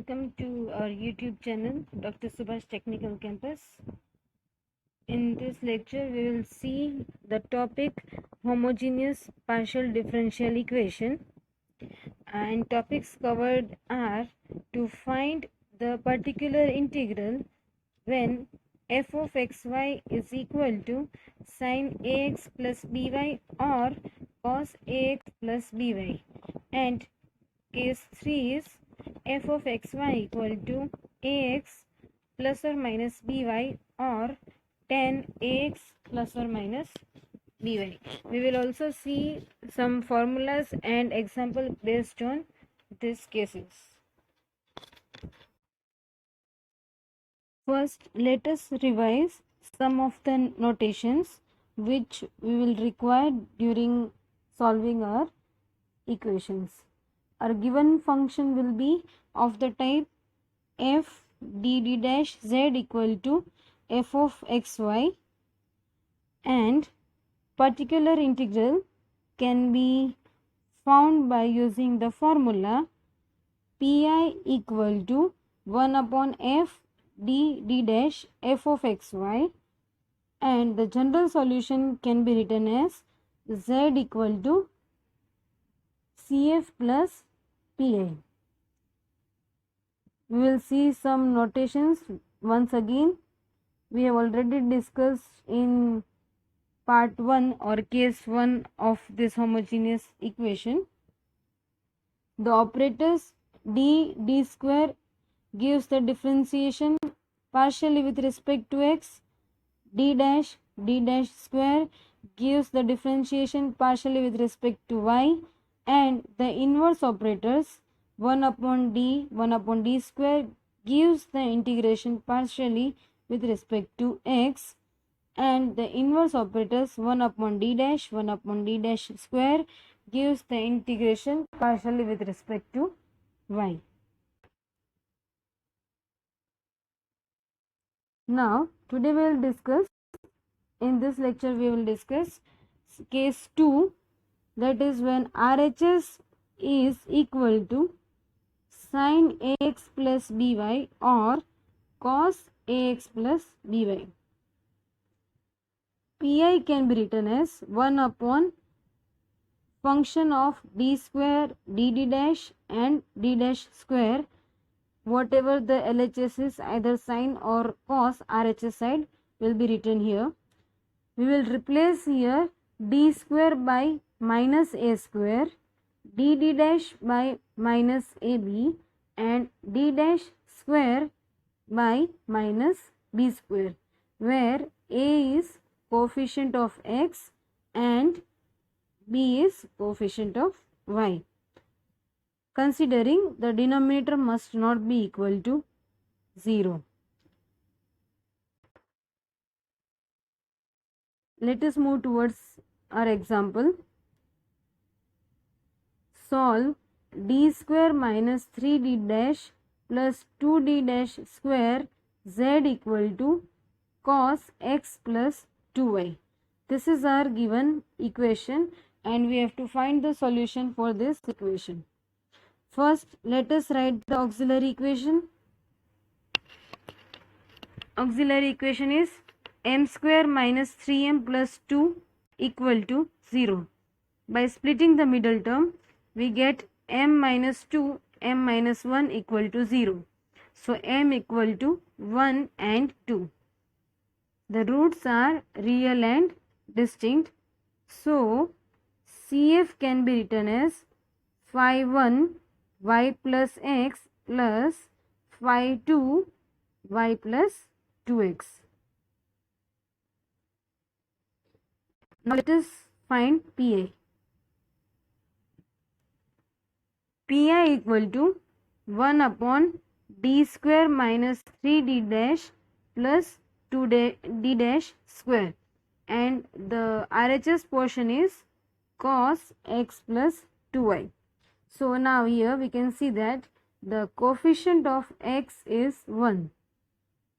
welcome to our YouTube channel, Dr. Subhash Technical Campus. In this lecture, we will see the topic homogeneous partial differential equation, and topics covered are to find the particular integral when f of xy is equal to sin ax plus by or cos ax plus by, and case 3 is f of xy equal to ax plus or minus by or tan ax plus or minus by. We will also see some formulas and example based on these cases. First, let us revise some of the notations which we will require during solving our equations. Our given function will be of the type f d dash z equal to f of xy, and particular integral can be found by using the formula pi equal to 1 upon f d dash f of xy, and the general solution can be written as z equal to cf plus pi. We will see some notations once again. We have already discussed in part 1 or case 1 of this homogeneous equation. The operators d square gives the differentiation partially with respect to x, d dash square gives the differentiation partially with respect to y, and the inverse operators 1 upon d square gives the integration partially with respect to x, and the inverse operators 1 upon d dash square gives the integration partially with respect to y. Now today we will discuss, in this lecture we will discuss case 2, that is when RHS is equal to sin ax plus by or cos ax plus by. Pi can be written as 1 upon function of d square d dash and d dash square, whatever the LHS is, either sin or cos, RHS side will be written here. We will replace here d square by minus a square, d dash by minus ab, and d dash square by minus b square, where a is coefficient of x and b is coefficient of y, considering the denominator must not be equal to 0. Let us move towards our example. Solve d square minus 3d dash plus 2d dash square z equal to cos x plus 2y. This is our given equation and we have to find the solution for this equation. First, let us write the auxiliary equation. Auxiliary equation is m square minus 3m plus 2 equal to 0. By splitting the middle term, we get m minus 2, m minus 1 equal to 0. So, m equal to 1 and 2. The roots are real and distinct. So, CF can be written as phi 1 y plus x plus phi 2 y plus 2x. Now let us find Pi. Pi equal to 1 upon d square minus 3d dash plus 2d dash square, and the RHS portion is cos x plus 2y. So now here we can see that the coefficient of x is 1.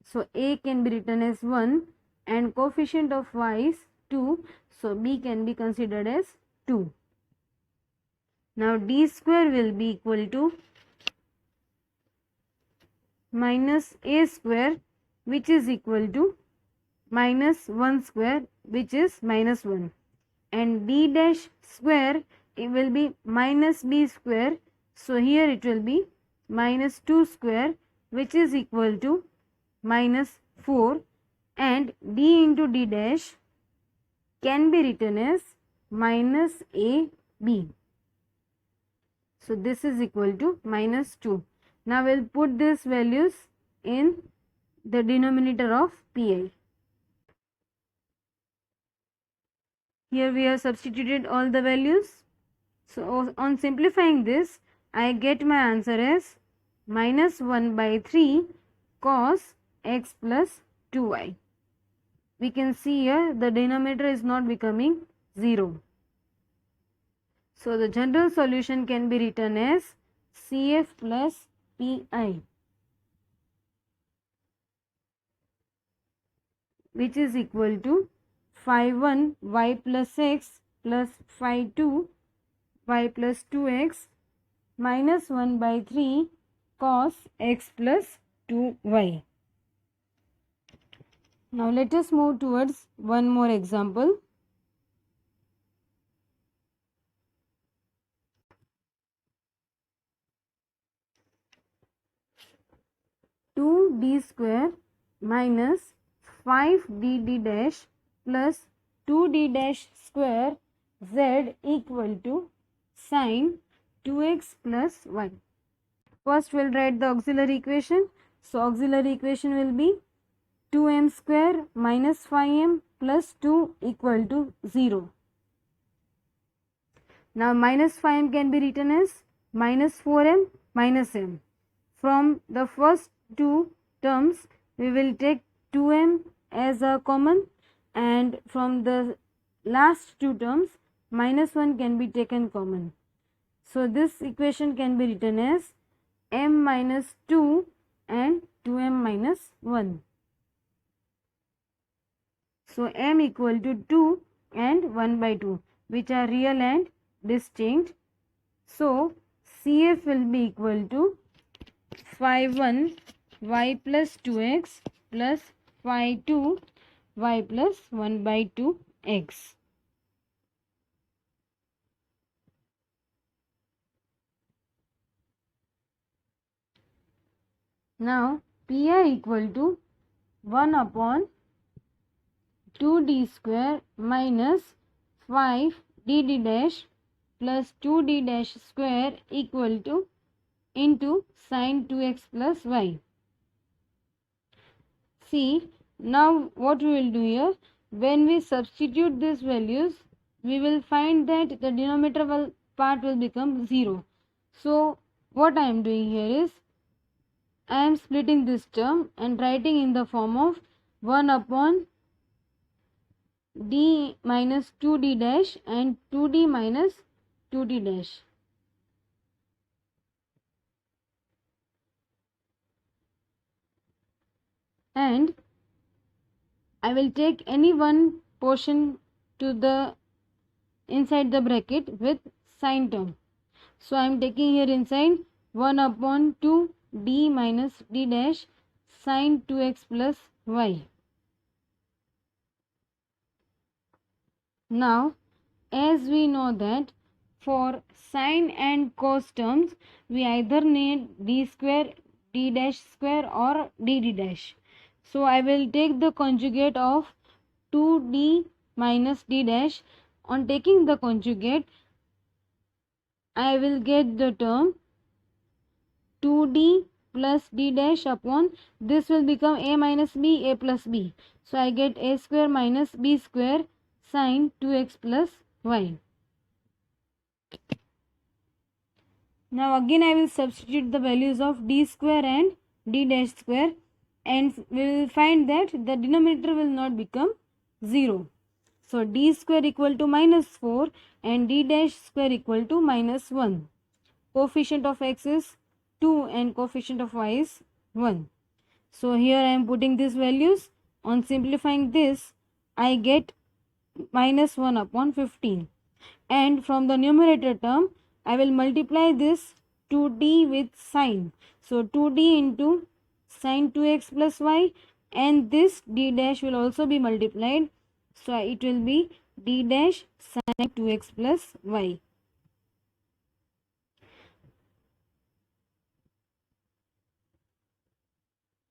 So a can be written as 1 and coefficient of y is 2. So b can be considered as 2. Now d square will be equal to minus a square, which is equal to minus 1 square, which is minus 1, and d dash square, it will be minus b square, so here it will be minus 2 square, which is equal to minus 4, and d into d dash can be written as minus ab. So this is equal to minus 2. Now we'll put these values in the denominator of pi. Here we have substituted all the values. So on simplifying this, I get my answer as minus 1 by 3 cos x plus 2y. We can see here the denominator is not becoming 0. So the general solution can be written as CF plus PI, which is equal to phi 1 y plus x plus phi 2 y plus 2x minus 1 by 3 cos x plus 2y. Now let us move towards one more example. Two d square minus 5dd dash plus 2d dash square z equal to sine 2x plus 1. First we'll write the auxiliary equation. So auxiliary equation will be 2m square minus 5m plus 2 equal to 0. Now minus 5m can be written as minus 4m minus m. From the first two terms we will take 2m as a common, and from the last two terms minus 1 can be taken common. So this equation can be written as m minus 2 and 2m minus 1. So m equal to 2 and 1 by 2, which are real and distinct. So CF will be equal to phi 1 y plus 2x plus phi 2 y plus 1 by 2x. Now pi equal to 1 upon 2d square minus 5dd dash plus 2d dash square equal to into sine 2x plus y. See, now what we will do here, when we substitute these values, we will find that the denominator part will become 0. So what I am doing here is, I am splitting this term and writing in the form of 1 upon d minus 2d dash and 2d minus 2d dash. And I will take any one portion to the inside the bracket with sign term. So I am taking here inside 1 upon 2 d minus d dash sine 2x plus y. Now as we know that for sine and cos terms we either need d square, d dash square or dd dash. So I will take the conjugate of 2d minus d dash. On taking the conjugate, I will get the term 2d plus d dash upon, this will become a minus b, a plus b. So I get a square minus b square sine 2x plus y. Now again I will substitute the values of d square and d dash square, and we will find that the denominator will not become 0. So d square equal to minus 4 and d dash square equal to minus 1. Coefficient of x is 2 and coefficient of y is 1. So here I am putting these values. On simplifying this, I get minus 1 upon 15. And from the numerator term, I will multiply this 2d with sine. So 2d into sin 2x plus y, and this d dash will also be multiplied, so it will be d dash sin 2x plus y.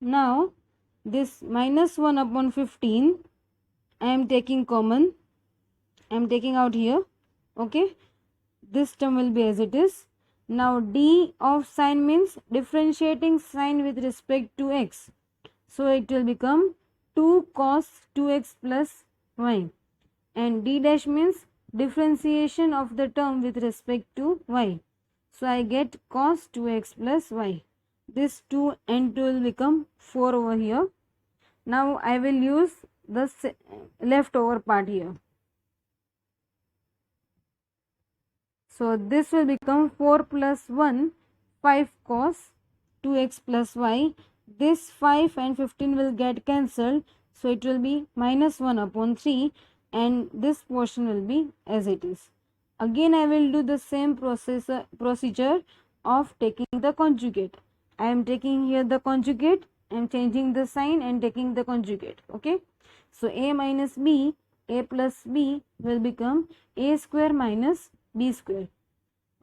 Now this minus 1 upon 15 I am taking common, I am taking out here. Okay, this term will be as it is. Now d of sine means differentiating sine with respect to x, so it will become 2 cos 2x plus y, and d dash means differentiation of the term with respect to y, so I get cos 2x plus y. This 2 and 2 will become 4 over here. Now I will use the leftover part here. So this will become 4 plus 1, 5 cos 2x plus y. This 5 and 15 will get cancelled, so it will be minus 1 upon 3, and this portion will be as it is. Again I will do the same procedure of taking the conjugate. I am taking here the conjugate, I am changing the sign and taking the conjugate. Okay, so a minus b, a plus b will become a square minus b square.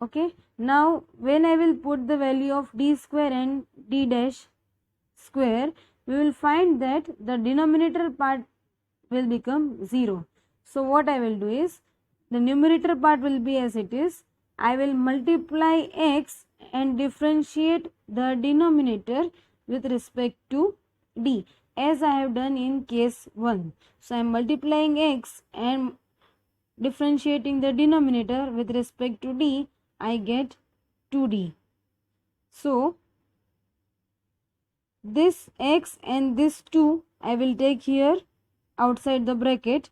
Okay, now when I will put the value of d square and d dash square, we will find that the denominator part will become 0. So what I will do is, the numerator part will be as it is. I will multiply x and differentiate the denominator with respect to d, as I have done in case 1. So I am multiplying x and differentiating the denominator with respect to d, I get 2d. So this x and this 2 I will take here outside the bracket,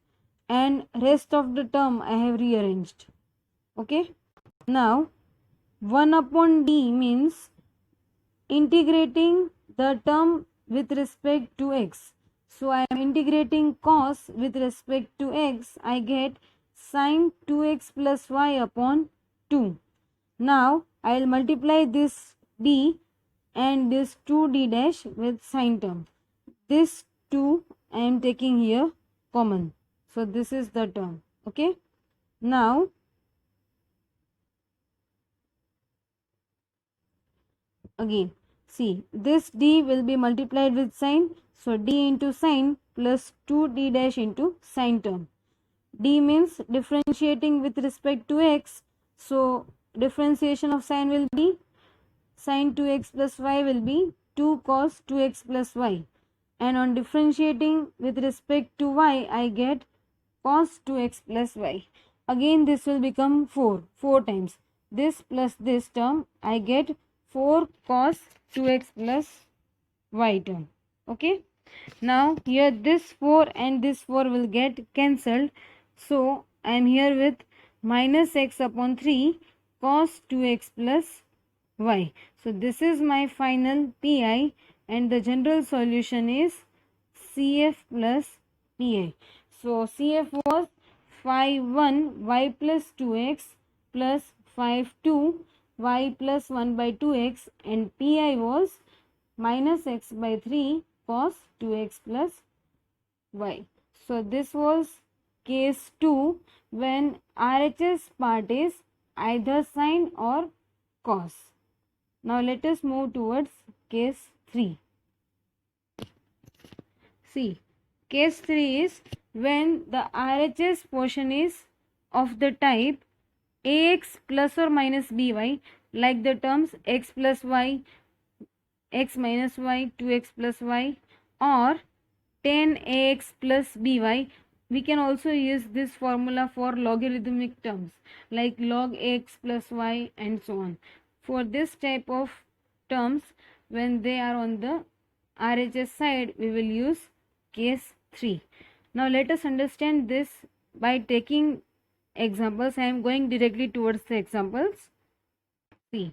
and rest of the term I have rearranged. Okay, now 1 upon d means integrating the term with respect to x. So I am integrating cos with respect to x, I get sin 2x plus y upon 2. Now I will multiply this d and this 2d dash with sin term. This 2 I am taking here common, so this is the term. Okay, now again see, this d will be multiplied with sin, so d into sin plus 2d dash into sin term. D means differentiating with respect to x, so differentiation of sin will be sin 2x plus y will be 2 cos 2x plus y, and on differentiating with respect to y I get cos 2x plus y. Again this will become 4 times. This plus this term I get 4 cos 2x plus y term. Okay, now here this 4 and this 4 will get cancelled, so I am here with minus x upon 3 cos 2x plus y. So this is my final pi, and the general solution is CF plus pi. So CF was 5 1 y plus 2x plus 5 2 y plus 1 by 2x, and pi was minus x by 3 cos 2x plus y. So this was case 2 when RHS part is either sine or cos. Now let us move towards case 3. See, case 3 is when the RHS portion is of the type ax plus or minus by, like the terms x plus y, x minus y, 2x plus y, or 10ax plus by. We can also use this formula for logarithmic terms like log x plus y and so on. For this type of terms, when they are on the RHS side, we will use case 3. Now let us understand this by taking examples. I am going directly towards the examples. See,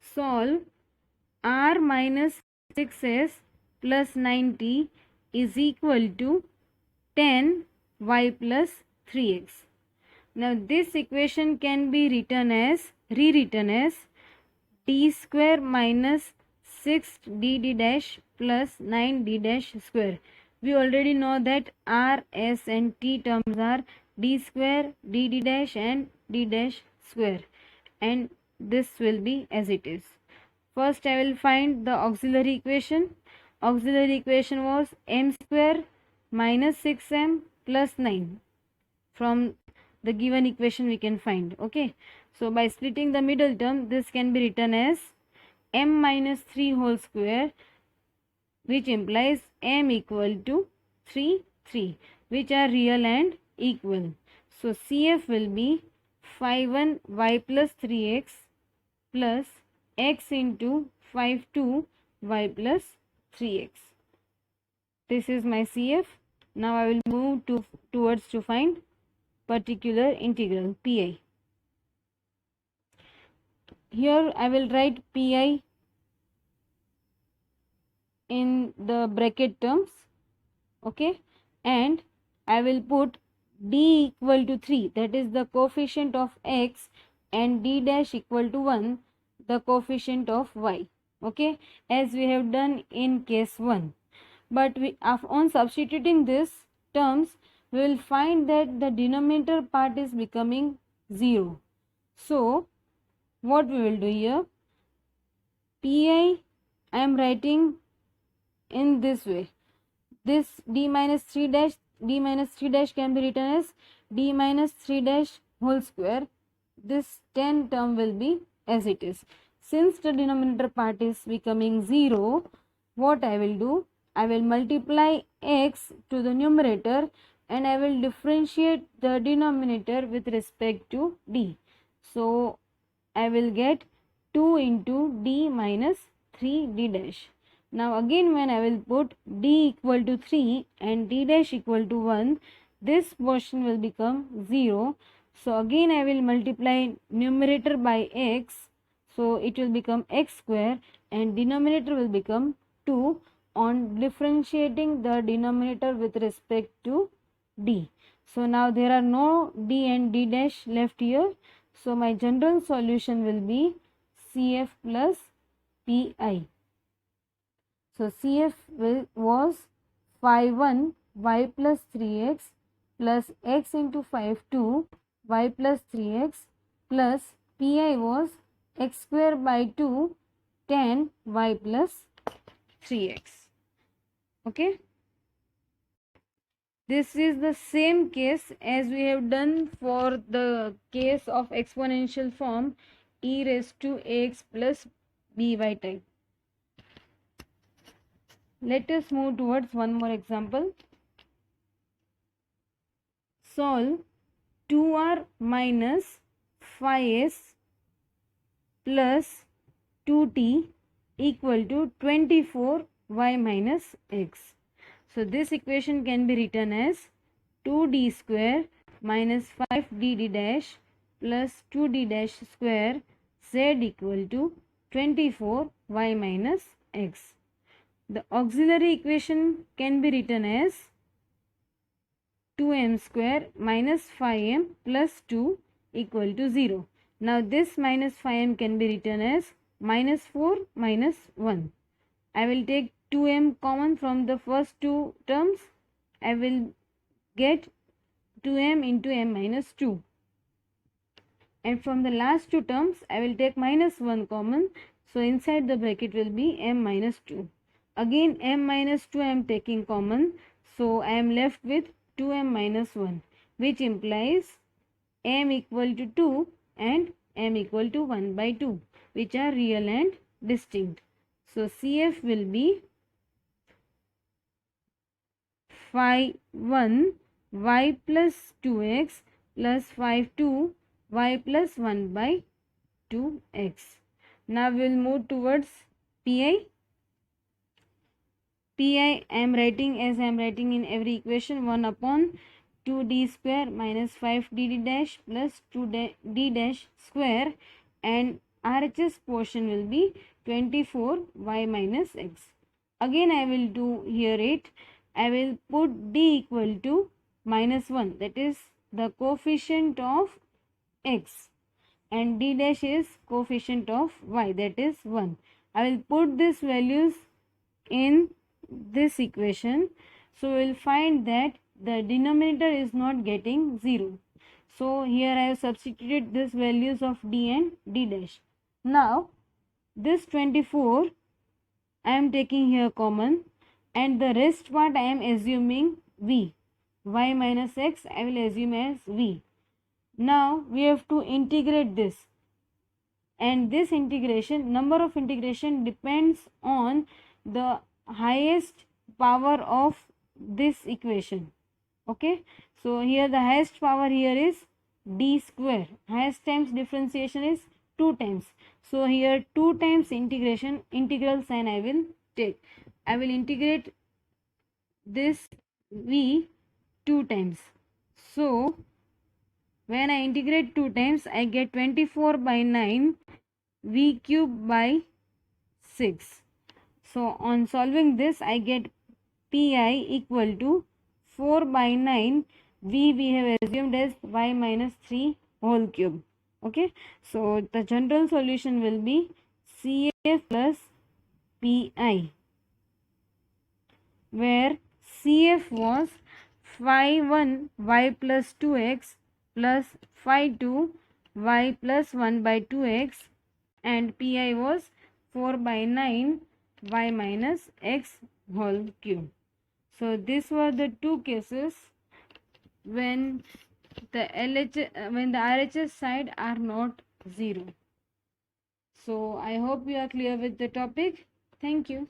solve r minus 6s plus 90 is equal to 10 y plus 3x. Now this equation can be rewritten as d square minus 6dd dash plus 9d dash square. We already know that r, s and t terms are d square, dd dash and d dash square, and this will be as it is. First I will find the auxiliary equation. Auxiliary equation was m square minus 6m plus 9. From the given equation we can find. Okay, so by splitting the middle term, this can be written as m minus 3 whole square, which implies m equal to 3, 3, which are real and equal. So CF will be phi 1 y plus 3x plus x into phi 2 y plus 3x. This is my CF. Now I will move towards to find particular integral pi. Here I will write pi in the bracket terms, okay, and I will put d equal to 3, that is the coefficient of x, and d dash equal to 1, the coefficient of y, okay, as we have done in case 1. But on substituting this terms, we will find that the denominator part is becoming 0. So what we will do here, pi I am writing in this way. This d minus 3 dash can be written as d minus 3 dash whole square. This 10 term will be as it is. Since the denominator part is becoming 0, what I will do, I will multiply x to the numerator and I will differentiate the denominator with respect to d. So I will get 2 into d minus 3 d dash. Now again when I will put d equal to 3 and d dash equal to 1, this portion will become 0. So again I will multiply numerator by x. So it will become x square and denominator will become 2 on differentiating the denominator with respect to d. So now there are no d and d dash left here. So my general solution will be CF plus PI. So CF was phi 1 y plus 3x plus x into phi 2 y plus 3x plus PI was x square by 2 tan y plus 3x. Okay. This is the same case as we have done for the case of exponential form e raised to ax plus by type. Let us move towards one more example. Solve 2r minus phi s plus 2t equal to 24y minus x. So this equation can be written as 2d square minus 5dd dash plus 2d dash square z equal to 24y minus x. The auxiliary equation can be written as 2m square minus 5m plus 2 equal to 0. Now this minus 5m can be written as minus 4 minus 1. I will take 2m common from the first two terms. I will get 2m into m minus 2. And from the last two terms, I will take minus 1 common. So inside the bracket will be m minus 2. Again m minus 2 I am taking common. So I am left with 2m minus 1, which implies m equal to 2 and m equal to 1 by 2, which are real and distinct. So CF will be phi 1 y plus 2x plus phi 2 y plus 1 by 2x. Now we will move towards PI. PI I am writing as I am writing in every equation, 1 upon 2d square minus 5dd dash plus 2d dash square, and RHS portion will be 24y minus x. Again I will do here it. I will put d equal to minus 1, that is the coefficient of x, and d dash is coefficient of y, that is 1. I will put these values in this equation. So we will find that the denominator is not getting 0. So here I have substituted these values of d and d dash. Now this 24 I am taking here common, and the rest part I am assuming v. Y minus x I will assume as v. Now we have to integrate this, and this integration, number of integration depends on the highest power of this equation. Okay, so here the highest power here is d square, highest times differentiation is 2 times. So here 2 times integration, integral sign I will take. I will integrate this v 2 times. So when I integrate 2 times, I get 24 by 9 v cube by 6. So on solving this, I get pi equal to 4 by 9 v we have assumed as y minus 3 whole cube. Okay, so the general solution will be CF plus pi, where CF was phi 1 y plus 2x plus phi 2 y plus 1 by 2x, and pi was 4 by 9 y minus x whole cube. So these were the two cases when the RHS side are not 0. So I hope you are clear with the topic. Thank you.